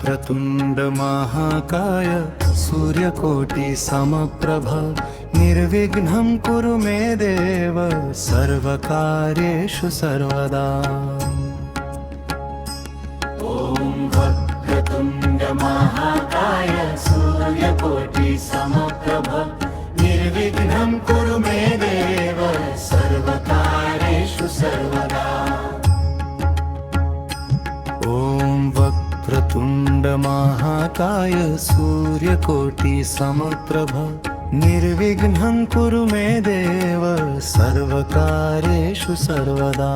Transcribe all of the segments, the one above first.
वक्रतुण्ड महाकाय सूर्यकोटि समप्रभ निर्विघ्नं कुरु मे देव सर्वकार्येषु सर्वदा। ॐ वक्रतुण्ड महाकाय सूर्यकोटि समप्रभ निर्विघ्नं कुरु मे देव सर्वकार्येषु सर्वदा। ॐ वक्रतुण्ड महाकाय सूर्यकोटि समप्रभ निर्विघ्नं कुरु मे देव सर्वकार्येषु सर्वदा।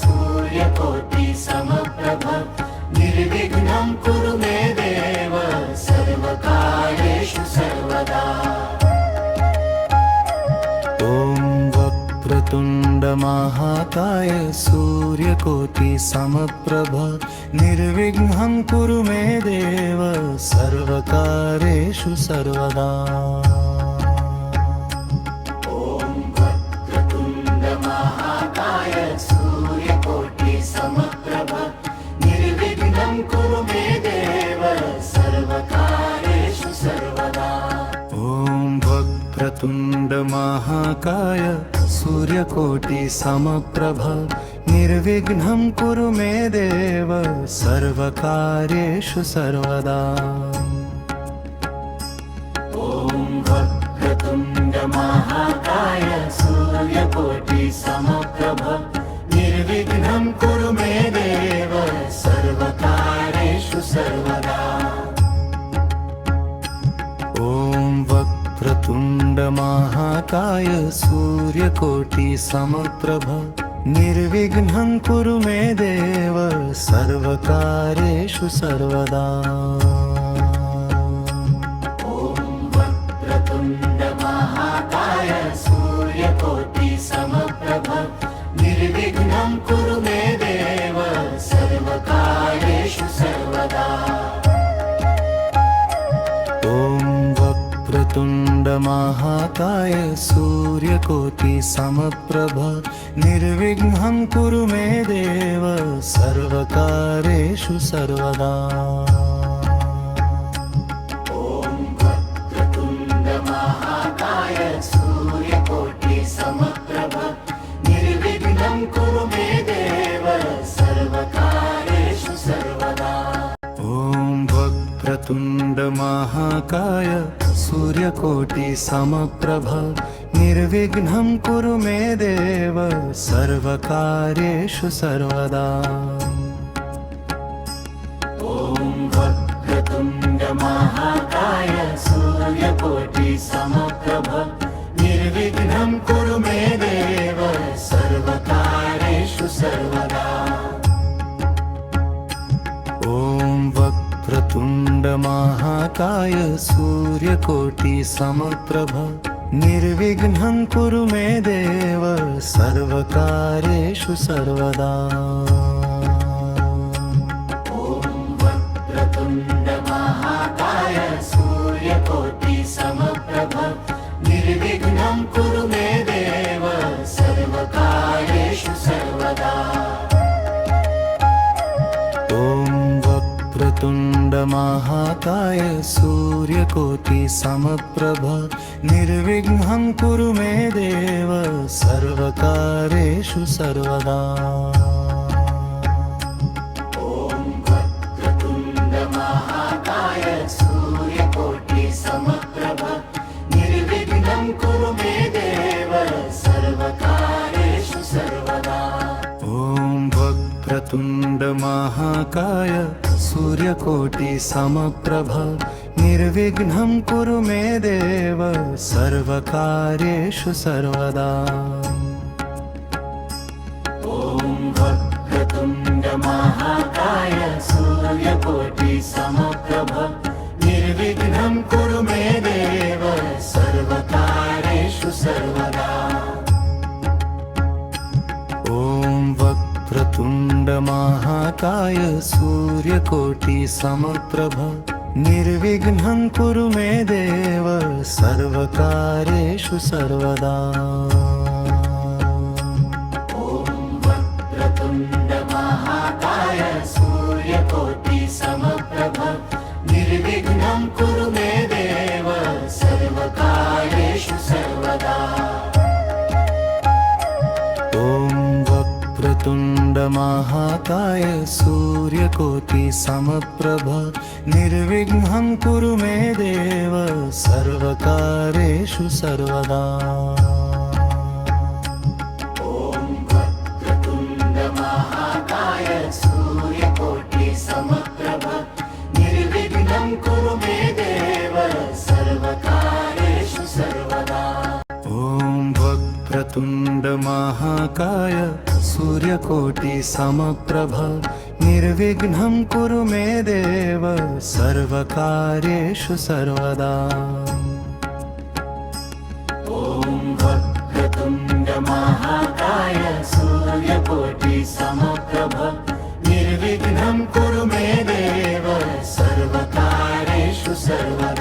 सूर्यकोटि समप्रभ निर्विघ्नं कुरु मे देव सर्वकार्येषु सर्वदा। ॐ वक्रतुण्ड महाकाय सूर्यकोटि समप्रभ निर्विघ्नं कुरु मे देव सर्वकार्येषु सर्वदा। समप्रभ निर्विघ्नं कुरु मे देव सर्वकार्येषु सर्वदा। ॐ वक्रतुण्ड महाकाय सूर्यकोटि समप्रभ निर्विघ्नं कुरु मे देव सर्वकार्येषु सर्वदा। ॐ वक्रतुण्ड महाकाय सूर्यकोटि समप्रभ निर्विघ्नं कुरु मे देव सर्वकार्येषु सर्वदा। ॐ वक्रतुण्ड महाकाय सूर्यकोटि समप्रभ निर्विघ्नं कुरु मे देव सर्वकार्येषु सर्वदा। ॐ वक्रतुण्ड महाकाय सूर्यकोटि समप्रभ निर्विघ्नं कुरु मे देव सर्वकार्येषु सर्वदा। ॐ वक्रतुण्ड महाकाय सूर्यकोटि समप्रभ निर्विघ्नं कुरु मे देव सर्वकार्येषु सर्वदा। ॐ वक्रतुण्ड महाकाय सूर्यकोटि समप्रभ निर्विघ्नं कुरु मे देव सर्वकार्येषु सर्वदा। ॐ वक्रतुण्ड महाकाय सूर्यकोटि समप्रभ निर्विघ्नं कुरु मे देव सर्वकार्येषु सर्वदा। ॐ वक्रतुण्ड महाकाय सूर्यकोटि समप्रभ निर्विघ्नं कुरु मे देव सर्वकार्येषु सर्वदा। ॐ वक्रतुण्ड महाकाय सूर्यकोटि समप्रभ निर्विघ्नं कुरु मे देव सर्वकार्येषु सर्वदा। ॐ वक्रतुण्ड महाकाय सूर्यकोटि समप्रभ निर्विघ्नं कुरु मे देव सर्वकार्येषु सर्वदा। ॐ वक्रतुण्ड महाकाय सूर्यकोटि समप्रभ निर्विघ्नं कुरु मे देव सर्वकार्येषु सर्वदा। ॐ वक्रतुण्ड महाकाय सूर्यकोटि समप्रभ निर्विघ्नं कुरु मे देव सर्वकार्येषु सर्वदा। ॐ वक्रतुण्ड महाकाय सूर्यकोटि समप्रभ निर्विघ्नं कुरु मे देव सर्वकार्येषु सर्वदा। ॐ वक्रतुण्ड महाकाय सूर्यकोटि समप्रभ निर्विघ्नं कुरु मे देव सर्वकार्येषु सर्वदा। ॐ वक्रतुण्ड महाकाय सूर्यकोटि समप्रभ निर्विघ्नं कुरु मे देव सर्वकार्येषु सर्वदा। ॐ वक्रतुण्ड महाकाय सूर्यकोटि समप्रभ निर्विघ्नं कुरु मे देव सर्वकार्येषु सर्वदा। ॐ वक्रतुण्ड महाकाय सूर्यकोटि समप्रभ निर्विघ्नं कुरु मे देव सर्वकार्येषु सर्वदा। ॐ वक्रतुण्ड महाकाय सूर्यकोटि समप्रभ निर्विघ्नं कुरु मे देव सर्वकार्येषु सर्वदा। ॐ वक्रतुण्ड महाकाय सूर्यकोटि समप्रभ निर्विघ्नं कुरु मे देव सर्वकार्येषु सर्वदा।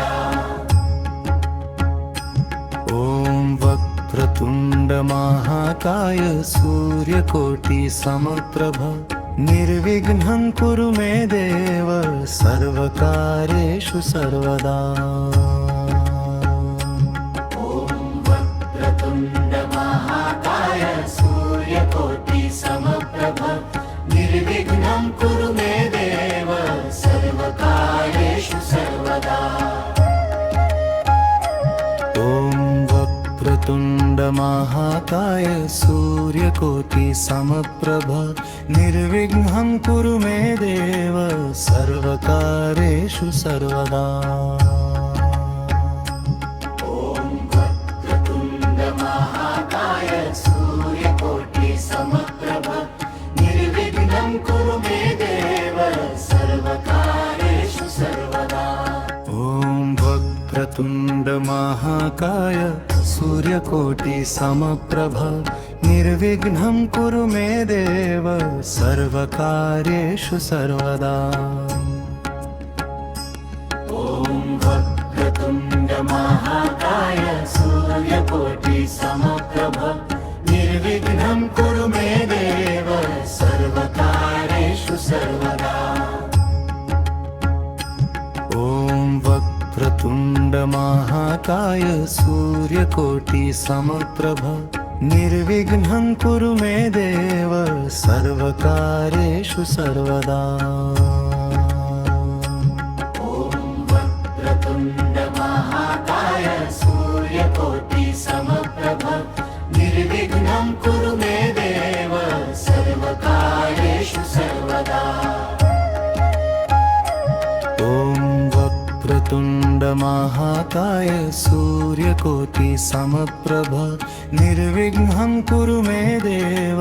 ॐ वक्रतुण्ड महाकाय सूर्यकोटि समप्रभ निर्विघ्नं कुरु मे देव सर्वकार्येषु सर्वदा। ॐ वक्रतुण्ड महाकाय सूर्यकोटि समप्रभ निर्विघ्नं कुरु मे देव सर्वकार्येषु सर्वदा। ॐ वक्रतुण्ड महाकाय सूर्यकोटि समप्रभ निर्विघ्नं कुरु मे देव सर्वकार्येषु सर्वदा। ॐ वक्रतुण्ड महाकाय सूर्यकोटि समप्रभ निर्विघ्नं कुरु मे देव सर्वकार्येषु सर्वदा। ॐ वक्रतुण्ड महाकाय सूर्यकोटि समप्रभ निर्विघ्नं कुरु मे देव सर्वकार्येषु सर्वदा। ॐ वक्रतुण्ड महाकाय सूर्यकोटि समप्रभ निर्विघ्नं कुरु मे देव सर्वकार्येषु सर्वदा। ॐ वक्रतुण्ड महाकाय सूर्यकोटि समप्रभ निर्विघ्नं कुरु मे देव सर्वकार्येषु सर्वदा। ॐ वक्रतुण्ड महाकाय सूर्यकोटि समप्रभ निर्विघ्नं कुरु मे देव सर्वकार्येषु सर्वदा। ॐ वक्रतुण्ड महाकाय सूर्यकोटि समप्रभ निर्विघ्नं कुरु मे देव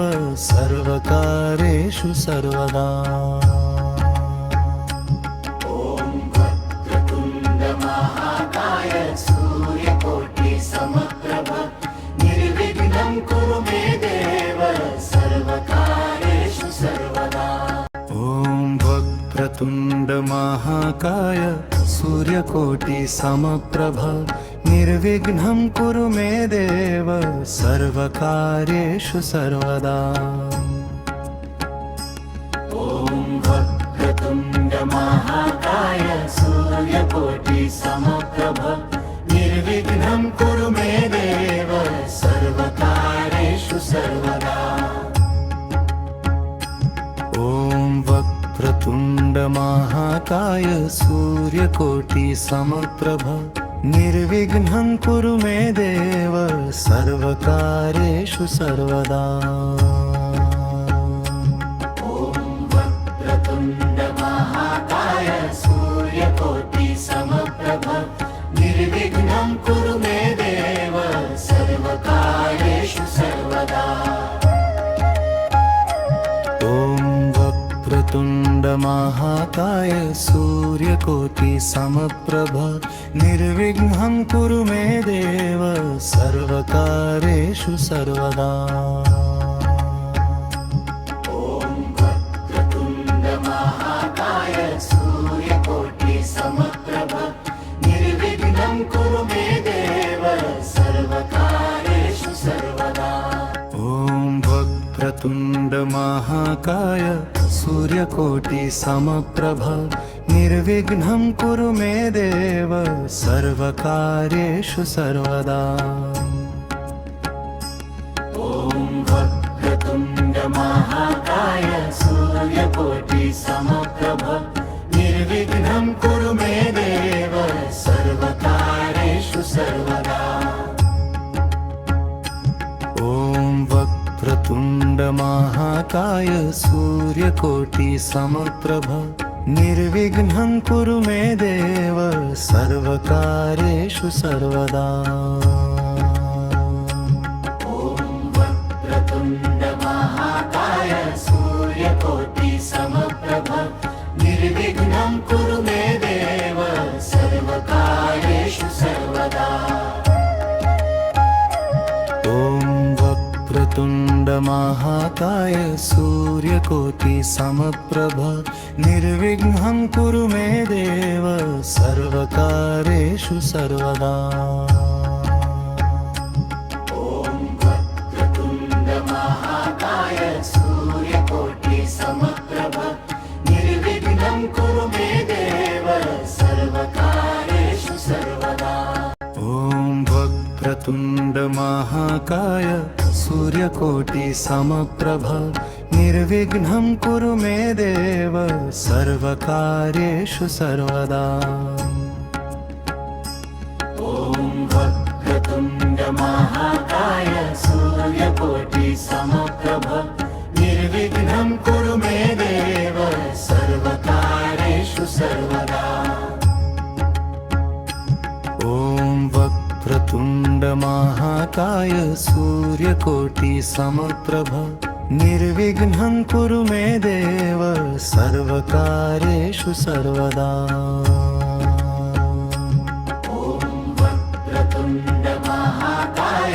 सर्वकार्येषु सर्वदा। ॐ वक्रतुण्ड महाकाय सूर्यकोटि समप्रभ निर्विघ्नं कुरु मे देव सर्वकार्येषु सर्वदा। ॐ वक्रतुण्ड महाकाय सूर्यकोटि समप्रभ निर्विघ्नं कुरु मे देव सर्वकार्येषु सर्वदा। ॐ वक्रतुण्ड महाकाय सूर्यकोटि समप्रभ निर्विघ्नं कुरु मे देव सर्वकार्येषु सर्वदा। ॐ वक्रतुण्ड महाकाय सूर्यकोटि समप्रभ निर्विघ्नं कुरु मे देव सर्वकार्येषु सर्वदा। ॐ वक्रतुण्ड महाकाय सूर्यकोटि समप्रभ निर्विघ्नं कुरु मे देव सर्वकार्येषु सर्वदा। ॐ वक्रतुण्ड महाकाय सूर्यकोटि समप्रभ निर्विघ्नं कुरु मे देव सर्वकार्येषु सर्वदा। ॐ वक्रतुण्ड महाकाय सूर्यकोटि समप्रभ निर्विघ्नं कुरु मे देव सर्वकार्येषु सर्वदा। ॐ वक्रतुण्ड महाकाय सूर्यकोटि समप्रभ निर्विघ्नं कुरु मे देव सर्वकार्येषु सर्वदा। ॐ वक्रतुण्ड महाकाय समप्रभ निर्विघ्नं कुरु मे देव सर्वकार्येषु सर्वदा ॐ वक्रतुण्ड महाकाय सूर्यकोटि समप्रभ निर्विघ्नं कुरु मे देव सर्वकार्येषु सर्वदा वक्रतुण्ड महाकाय सूर्यकोटि समप्रभ निर्विघ्नं कुरु मे देव सर्वकार्येषु सर्वदा वक्रतुण्ड महाकाय सूर्यकोटि समप्रभ निर्विघ्नं कुरु मे देव सर्वकार्येषु सर्वदा वक्रतुण्ड महाकाय सूर्यकोटि समप्रभ निर्विघ्नं कुरु मे देव सर्वकार्येषु सर्वदा वक्रतुण्ड महाकाय सूर्यकोटि समप्रभ निर्विघ्नं कुरु मे देव सर्वकार्येषु सर्वदा वक्रतुण्ड महाकाय सूर्यकोटि समप्रभ निर्विघ्नं कुरु मे देव सर्वकार्येषु सर्वदा वक्रतुण्ड महाकाय सूर्यकोटि समप्रभ निर्विघ्नं कुरु मे देव सर्वकार्येषु सर्वदा वक्रतुण्ड महाकाय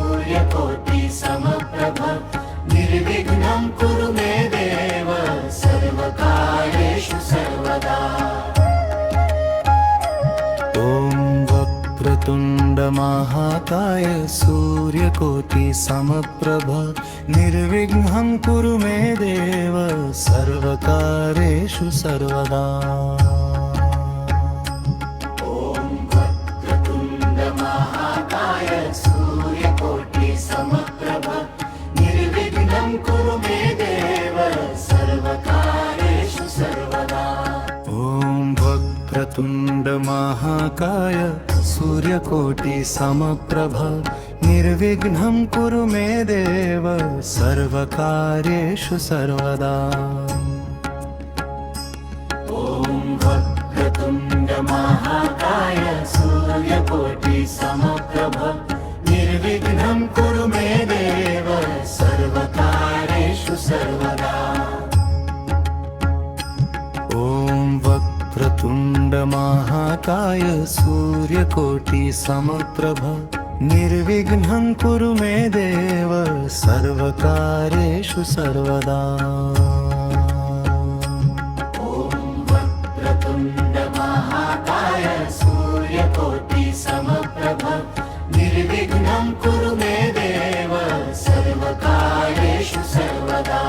सूर्यकोटि समप्रभ निर्विघ्नं कुरु मे देव सर्वकार्येषु सर्वदा वक्रतुण्ड महाकाय सूर्यकोटि समप्रभ निर्विघ्नं कुरु मे देव सर्वकार्येषु सर्वदा वक्रतुण्ड महाकाय सूर्यकोटि समप्रभ निर्विघ्नं कुरु मे देव सर्वकार्येषु सर्वदा वक्रतुण्ड महाकाय सूर्यकोटि समप्रभ निर्विघ्नं कुरु मे देव सर्वकार्येषु सर्वदा वक्रतुण्ड महाकाय सूर्यकोटि समप्रभ निर्विघ्नं कुरु मे देव सर्वकार्येषु सर्वदा वक्रतुण्ड महाकाय सूर्यकोटि समप्रभ निर्विघ्नं कुरु मे देव सर्वकार्येषु सर्वदा वक्रतुण्ड महाकाय सूर्यकोटि समप्रभ निर्विघ्नं कुरु मे देव सर्वकार्येषु सर्वदा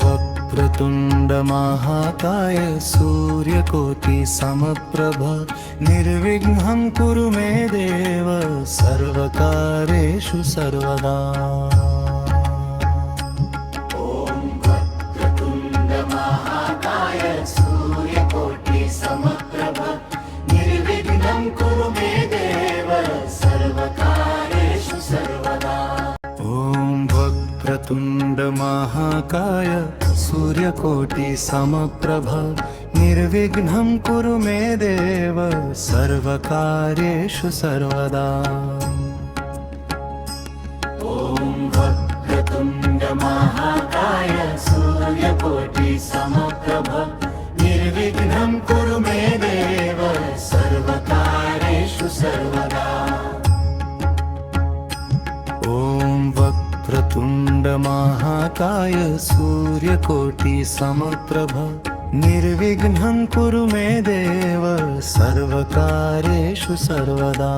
वक्रतुण्ड महाकाय सूर्यकोटि समप्रभ निर्विघ्नं कुरु मे देव सर्वकार्येषु सर्वदा वक्रतुण्ड महाकाय सूर्यकोटि समप्रभ निर्विघ्नं कुरु मे देव सर्वकार्येषु सर्वदा वक्रतुण्ड महाकाय सूर्यकोटि समप्रभ निर्विघ्नं कुरु मे देव सर्वकार्येषु सर्वदा वक्रतुण्ड महाकाय सूर्यकोटि समप्रभ निर्विघ्नं कुरु मे देव सर्वकार्येषु सर्वदा वक्रतुण्ड महाकाय सूर्यकोटि समप्रभ निर्विघ्नं कुरु मे देव सर्वकार्येषु सर्वदा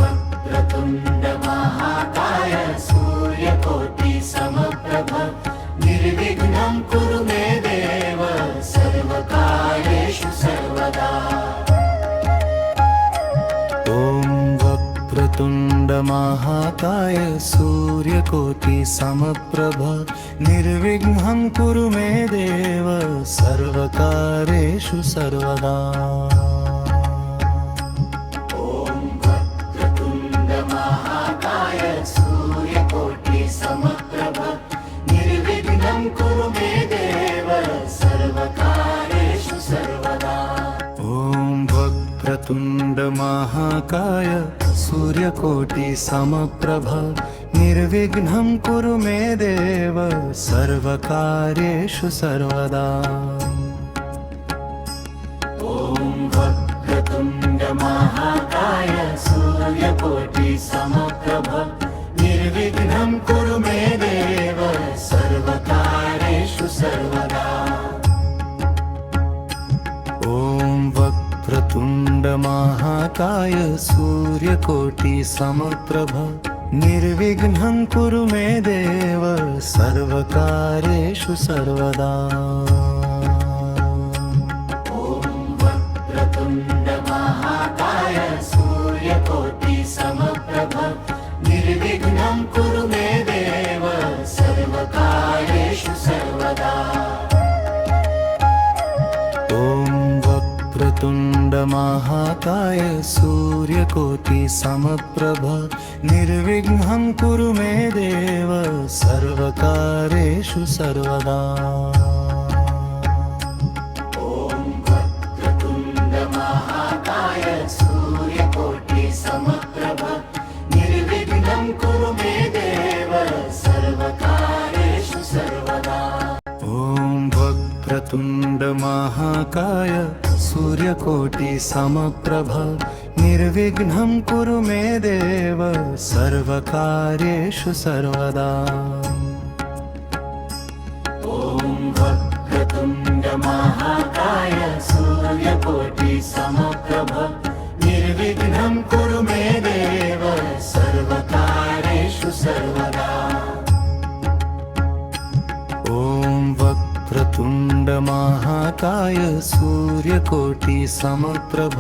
वक्रतुण्ड महाकाय सूर्यकोटि समप्रभ निर्विघ्नं कुरु मे देव सर्वकार्येषु सर्वदा वक्रतुण्ड वक्रतुण्डमहाकाय सूर्यकोटि समप्रभ निर्विघ्नं कुरु मे देव सर्वकार्येषु सर्वदा। ॐ वक्रतुण्ड महाकाय सूर्यकोटि समप्रभ निर्विघ्नं कुरु मे देव सर्वकार्येषु सर्वदा। ॐ वक्रतुण्डमहाकाय सूर्यकोटि समप्रभ निर्विघ्नं कुरु मे देव सर्वकार्येषु सर्वदा। ॐ वक्रतुण्ड महाकाय सूर्यकोटि समप्रभ निर्विघ्नं कुरु मे देव सर्वकार्येषु सर्वदा। ॐ वक्रतुण्डमहाकाय सूर्यकोटि समप्रभ निर्विघ्नं कुरु मे देव सर्वकार्येषु सर्वदा। ॐ वक्रतुण्ड महाकाय सूर्यकोटि समप्रभ निर्विघ्नं कुरु मे देव सर्वकार्येषु सर्वदा। ॐ वक्रतुण्डमहाकाय सूर्यकोटि समप्रभ निर्विघ्नं कुरु मे देव सर्वकार्येषु सर्वदा। ॐ वक्रतुण्ड महाकाय सूर्यकोटि समप्रभ निर्विघ्नं कुरु मे देव सर्वकार्येषु सर्वदा। ॐ वक्रतुण्डमहाकाय सूर्यकोटि समप्रभ निर्विघ्नं कुरु मे देव सर्वकार्येषु सर्वदा। ॐ वक्रतुण्ड महाकाय सूर्यकोटि समप्रभ निर्विघ्नं कुरु मे देव सर्वकार्येषु सर्वदा। ॐ वक्रतुण्डमहाकाय सूर्यकोटि समप्रभ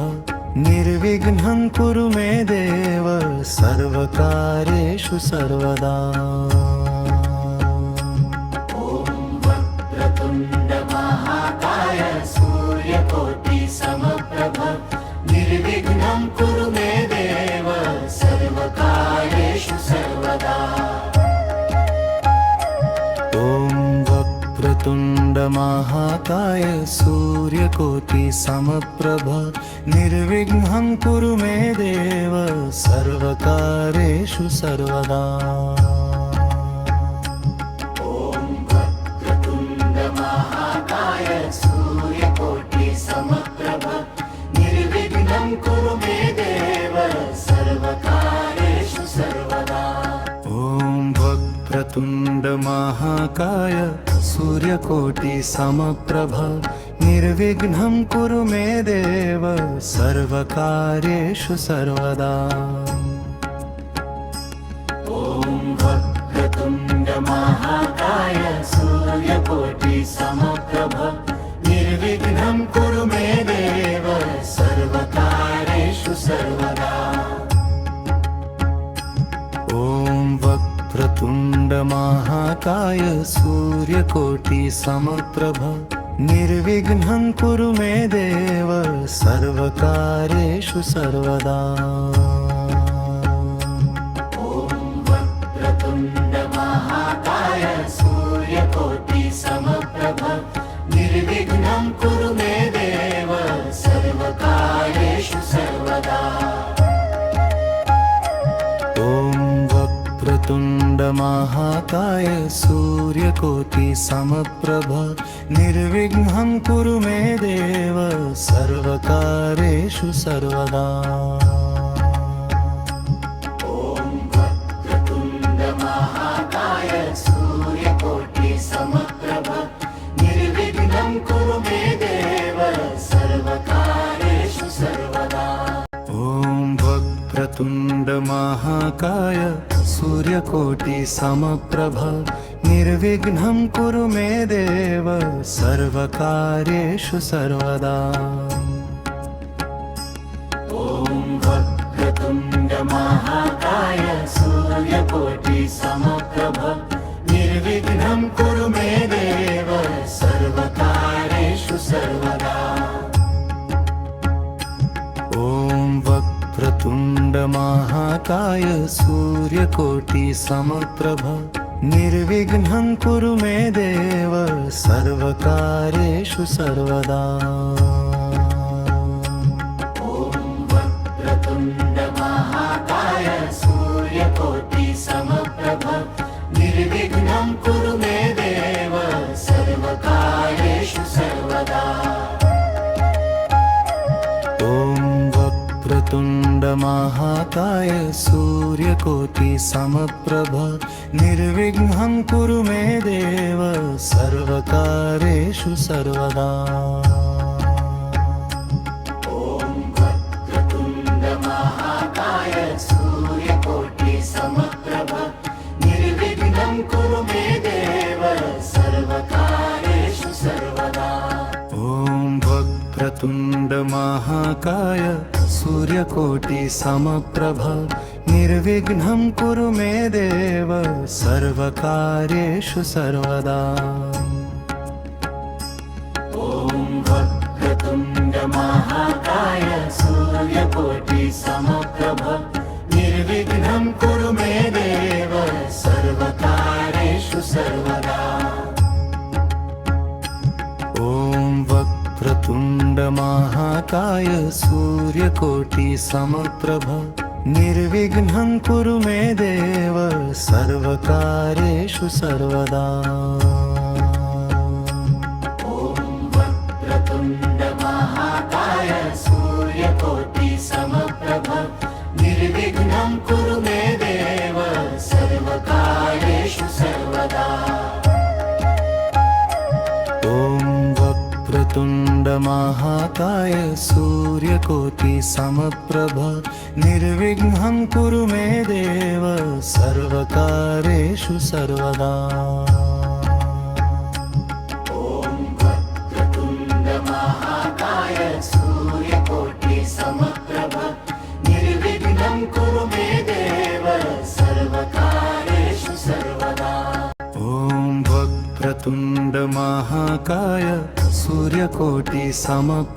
निर्विघ्नं कुरु मे देव सर्वकार्येषु सर्वदा। ॐ वक्रतुण्ड महाकाय सूर्यकोटि समप्रभ निर्विघ्नं कुरु मे देव सर्वकार्येषु सर्वदा। ॐ वक्रतुण्डमहाकाय सूर्यकोटि समप्रभ निर्विघ्नं कुरु मे देव सर्वकार्येषु सर्वदा। ॐ वक्रतुण्ड महाकाय सूर्यकोटि समप्रभ निर्विघ्नं कुरु मे देव सर्वकार्येषु सर्वदा। ॐ वक्रतुण्डमहाकाय सूर्यकोटि समप्रभ निर्विघ्नं कुरु मे देव सर्वकार्येषु सर्वदा। ॐ वक्रतुण्ड महाकाय सूर्यकोटि समप्रभ निर्विघ्नं कुरु मे देव सर्वकार्येषु सर्वदा। ॐ वक्रतुण्डमहाकाय सूर्यकोटि समप्रभ निर्विघ्नं कुरु मे देव सर्वकार्येषु सर्वदा। ॐ वक्रतुण्ड महाकाय सूर्यकोटि समप्रभ निर्विघ्नं कुरु मे देव सर्वकार्येषु सर्वदा। ॐ वक्रतुण्डमहाकाय सूर्यकोटि समप्रभ निर्विघ्नं कुरु मे देव सर्वकार्येषु सर्वदा। ॐ वक्रतुण्ड महाकाय सूर्यकोटि समप्रभ निर्विघ्नं कुरु मे देव सर्वकार्येषु सर्वदा। ॐ वक्रतुण्डमहाकाय सूर्यकोटि समप्रभ निर्विघ्नं कुरु मे देव सर्वकार्येषु सर्वदा। ॐ वक्रतुण्ड महाकाय वक्रतुण्ड महाकाय सूर्यकोटि समप्रभ निर्विघ्नं कुरु मे देव सर्वकार्येषु सर्वदा। वक्रतुण्ड महाकाय सूर्यकोटि समप्रभ निर्विघ्नं कुरु मे देव सर्वकार्येषु सर्वदा। वक्रतुण्ड महाकाय सूर्यकोटि समप्रभ निर्विघ्नं कुरु मे देव सर्वकार्येषु सर्वदा। वक्रतुण्ड महाकाय सूर्यकोटि समप्रभ निर्विघ्नं कुरु मे देव सर्वकार्येषु सर्वदा। वक्रतुण्ड महाकाय सूर्यकोटि समप्रभ निर्विघ्नं कुरु मे देव सर्वकार्येषु सर्वदा। वक्रतुण्ड महाकाय सूर्यकोटि समप्रभ निर्विघ्नं कुरु मे देव सर्वकार्येषु सर्वदा। वक्रतुण्ड महाकाय सूर्यकोटि समप्रभ निर्विघ्नं कुरु मे देव सर्वकार्येषु सर्वदा। वक्रतुण्ड महाकाय सूर्यकोटि समप्रभ निर्विघ्नं कुरु मे देव सर्वकार्येषु सर्वदा। वक्रतुण्ड महाकाय सूर्यकोटि समप्रभ निर्विघ्नं कुरु मे देव सर्वकार्येषु सर्वदा। वक्रतुण्ड महाकाय सूर्यकोटि समप्रभ निर्विघ्नं कुरु मे देव सर्वकार्येषु सर्वदा। वक्रतुण्ड महाकाय सूर्यकोटि समप्रभ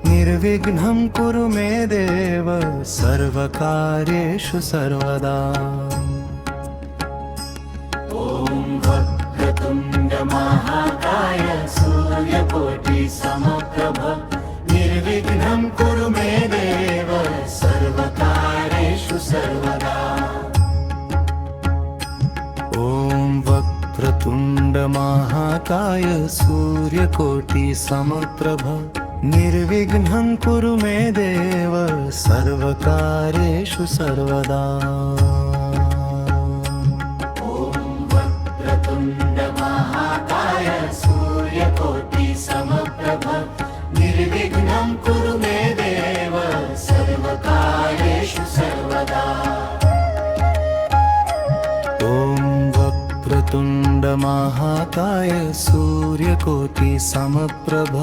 निर्विघ्नं कुरु मे देव सर्वकार्येषु सर्वदा। वक्रतुण्ड महाकाय सूर्यकोटि समप्रभ निर्विघ्नं कुरु मे देव सर्वकार्येषु सर्वदा। वक्रतुण्ड महाकाय सूर्यकोटि समप्रभ निर्विघ्नं कुरु मे देव सर्वकार्येषु सर्वदा। वक्रतुण्ड महाकाय सूर्यकोटि समप्रभ निर्विघ्नं कुरु मे देव सर्वकार्येषु सर्वदा। वक्रतुण्ड महाकाय सूर्यकोटि समप्रभ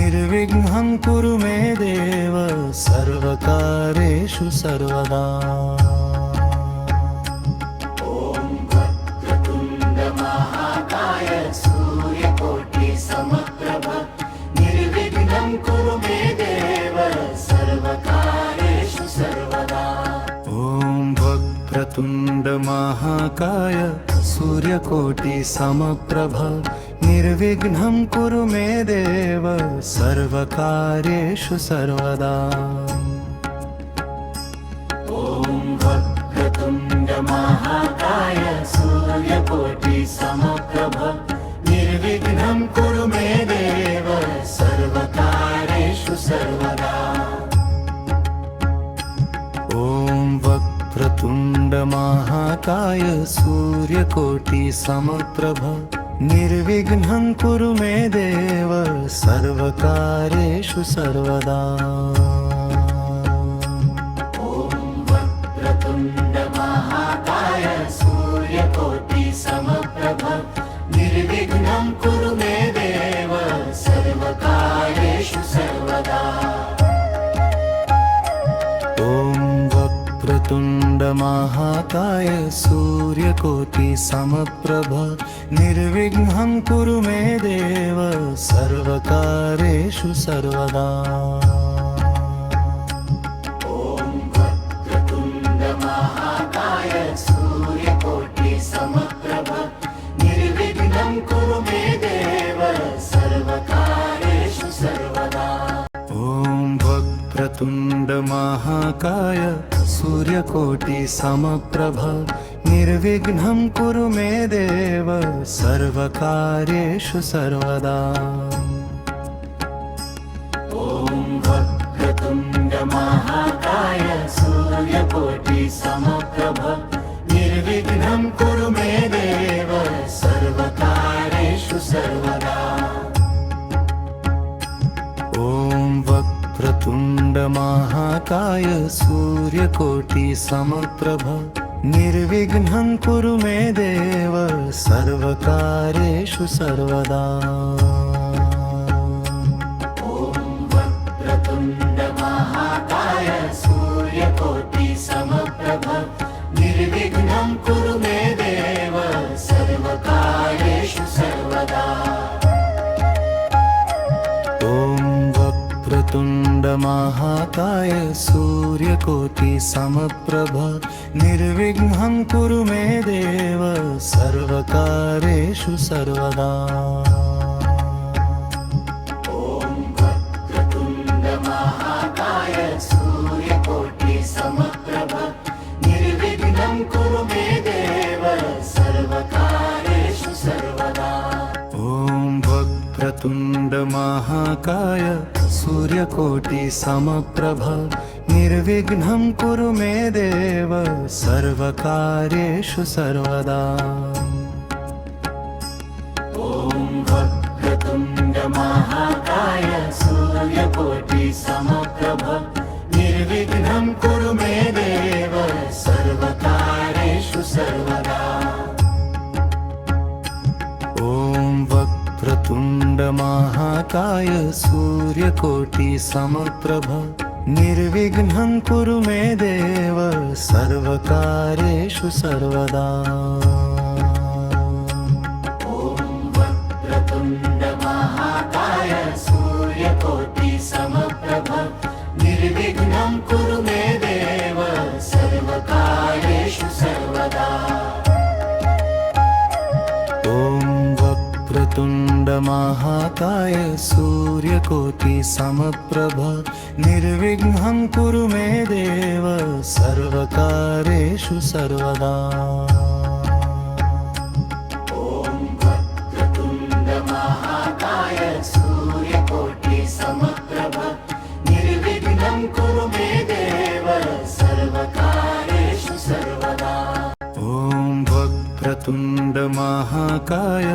निर्विघ्नं कुरु मे देव सर्वकार्येषु सर्वदा। वक्रतुण्ड महाकाय सूर्यकोटि समप्रभ निर्विघ्नं कुरु मे देव सर्वकार्येषु सर्वदा। वक्रतुण्ड महाकाय सूर्यकोटि समप्रभ निर्विघ्नं कुरु मे देव सर्वकार्येषु सर्वदा। वक्रतुण्ड महाकाय सूर्यकोटि समप्रभ निर्विघ्नं कुरु मे देव सर्वकार्येषु सर्वदा। वक्रतुण्ड महाकाय सूर्यकोटि समप्रभ निर्विघ्नं कुरु मे देव सर्वकार्येषु सर्वदा। वक्रतुण्ड महाकाय सूर्यकोटि समप्रभ निर्विघ्नं कुरु मे देव सर्वकार्येषु सर्वदा। वक्रतुण्ड महाकाय सूर्यकोटि समप्रभ निर्विघ्नं कुरु मे देव सर्वकार्येषु सर्वदा। महाकाय सूर्यकोटि समप्रभ निर्विघ्नं कुरु मे देव सर्वकार्येषु सर्वदा। ॐ वक्रतुण्ड महाकाय सूर्यकोटि समप्रभ निर्विघ्नं कुरु मे देव सर्वकार्येषु सर्वदा। ॐ वक्रतुण्ड महाकाय सूर्यकोटि समप्रभ निर्विघ्नं कुरु मे देव सर्वकार्येषु सर्वदा। वक्रतुण्ड महाकाय सूर्यकोटि समप्रभ निर्विघ्नं कुरु मे देव सर्वकार्येषु सर्वदा। ॐ वक्रतुण्ड महाकाय सूर्यकोटि समप्रभ निर्विघ्नं कुरु मे देव सर्वकार्येषु सर्वदा। महाकाय सूर्यकोटि समप्रभ निर्विघ्नं कुरु मे देव सर्वकार्येषु सर्वदा। ॐ वक्रतुण्ड महाकाय सूर्यकोटि समप्रभ निर्विघ्नं कुरु मे देव सर्वकार्येषु सर्वदा। ॐ वक्रतुण्ड महाकाय सूर्यकोटि समप्रभ निर्विघ्नं कुरु मे देव सर्वकार्येषु सर्वदा। ॐ वक्रतुण्ड महाकाय सूर्यकोटि समप्रभ निर्विघ्नं कुरु मे देव सर्वकार्येषु सर्वदा। वक्रतुण्ड महाकाय सूर्यकोटि समप्रभ निर्विघ्नं कुरु मे देव सर्वकार्येषु सर्वदा। ॐ वक्रतुण्ड महाकाय सूर्यकोटि समप्रभ निर्विघ्नं कुरु मे देव सर्वकार्येषु सर्वदा। वक्रतुण्ड महाकाय सूर्यकोटि समप्रभ निर्विघ्नं कुरु मे देव सर्वकार्येषु सर्वदा। ॐ वक्रतुण्ड महाकाय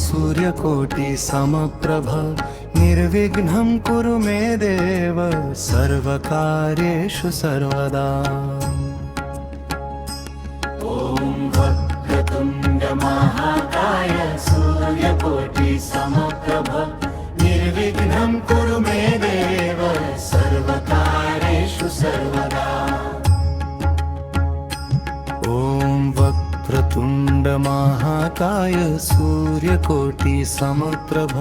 सूर्यकोटि समप्रभ निर्विघ्नं कुरु मे देव सर्वकार्येषु सर्वदा। वक्रतुण्ड महाकाय सूर्यकोटि समप्रभ निर्विघ्नं कुरु मे देव सर्वकार्येषु सर्वदा। ॐ वक्रतुण्ड महाकाय सूर्यकोटि समप्रभ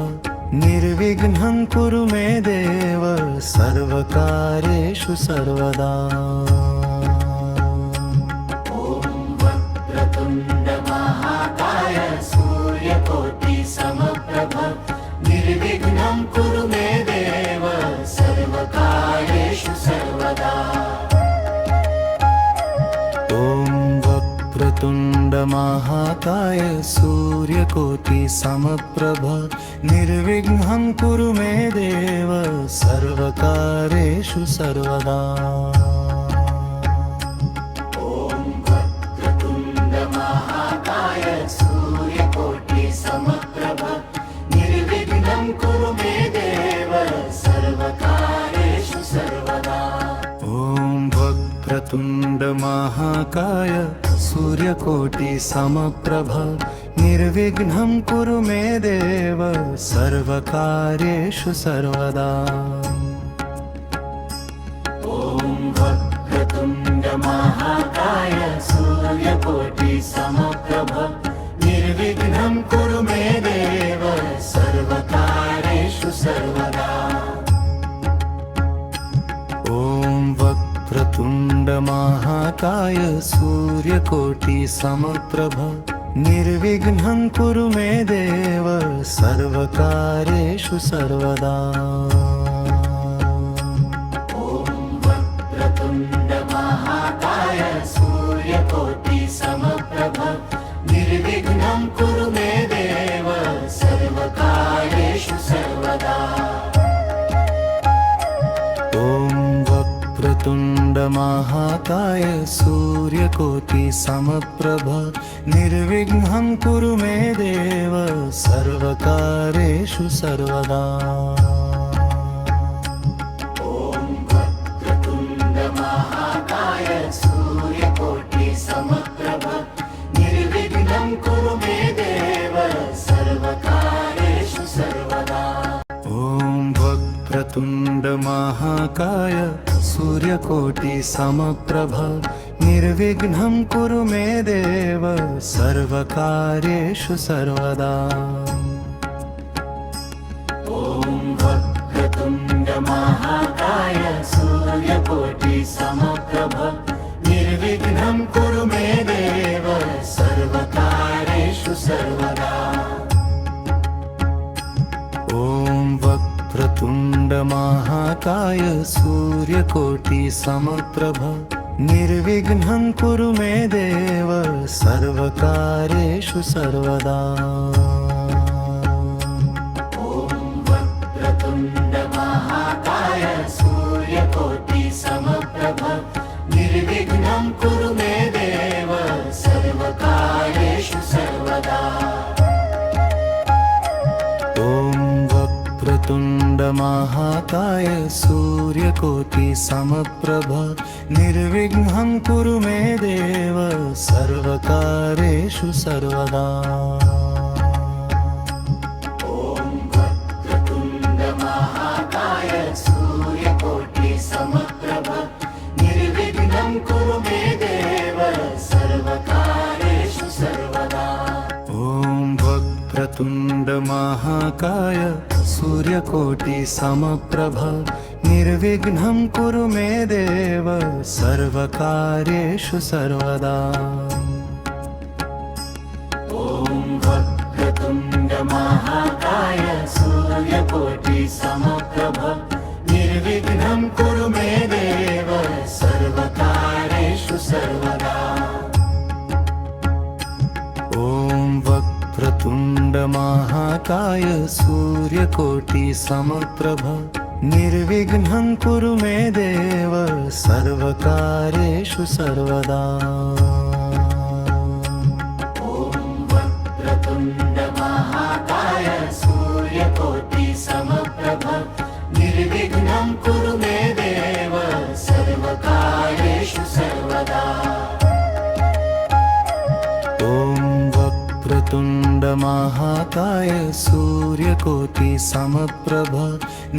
निर्विघ्नं कुरु मे देव सर्वकार्येषु सर्वदा। वक्रतुण्ड महाकाय सूर्यकोटि समप्रभ निर्विघ्नं कुरु मे देव सर्वकार्येषु सर्वदा। ॐ वक्रतुण्ड महाकाय सूर्यकोटि समप्रभ निर्विघ्नं कुरु मे देव सर्वकार्येषु सर्वदा। वक्रतुण्ड महाकाय सूर्यकोटि समप्रभ निर्विघ्नं कुरु मे देव सर्वकार्येषु सर्वदा। ॐ वक्रतुण्ड महाकाय सूर्यकोटि समप्रभ निर्विघ्नं कुरु मे देव सर्वकार्येषु सर्वदा। वक्रतुण्ड महाकाय सूर्यकोटि समप्रभ निर्विघ्नं कुरु मे देव सर्वकार्येषु सर्वदा। ॐ वक्रतुण्ड महाकाय सूर्यकोटि समप्रभ निर्विघ्नं कुरु मे देव सर्वकार्येषु सर्वदा। महाकाय सूर्यकोटि समप्रभ निर्विघ्नं कुरु मे देव सर्वकार्येषु सर्वदा महाकाय सूर्यकोटि समप्रभ निर्विघ्नं कुरु मे देव सर्वकार्येषु सर्वदा ॐ वक्रतुण्ड महाकाय सूर्यकोटि समप्रभ निर्विघ्नं कुरु मे देव सर्वकार्येषु सर्वदा वक्रतुण्ड महाकाय सूर्यकोटि समप्रभ निर्विघ्नं कुरु मे देव सर्वकार्येषु सर्वदा ॐ वक्रतुण्ड महाकाय सूर्यकोटि समप्रभ निर्विघ्नं कुरु मे देव सर्वकार्येषु सर्वदा वक्रतुण्ड महाकाय सूर्यकोटि समप्रभ निर्विघ्नं कुरु मे देव सर्वकार्येषु सर्वदा ॐ वक्रतुण्ड महाकाय सूर्यकोटि समप्रभ निर्विघ्नं कुरु मे देव सर्वकार्येषु सर्वदा वक्रतुण्ड महाकाय सूर्यकोटि समप्रभ निर्विघ्नं कुरु मे देव सर्वकार्येषु सर्वदा ॐ वक्रतुण्ड महाकाय सूर्यकोटि समप्रभ निर्विघ्नं कुरु मे देव सर्वकार्येषु सर्वदा वक्रतुण्ड महाकाय सूर्यकोटि समप्रभ निर्विघ्नं कुरु मे देव सर्वकार्येषु सर्वदा ॐ वक्रतुण्ड महाकाय सूर्यकोटि समप्रभ निर्विघ्नं कुरु मे देव सर्वकार्येषु सर्वदा वक्रतुण्ड महाकाय सूर्यकोटि समप्रभ निर्विघ्नं कुरु मे देव सर्वकार्येषु सर्वदा ॐ वक्रतुण्ड महाकाय सूर्यकोटि समप्रभ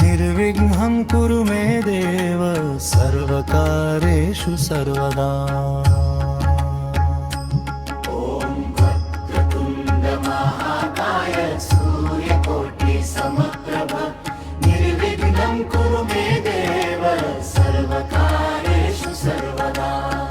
निर्विघ्नं कुरु मे देव सर्वकार्येषु सर्वदा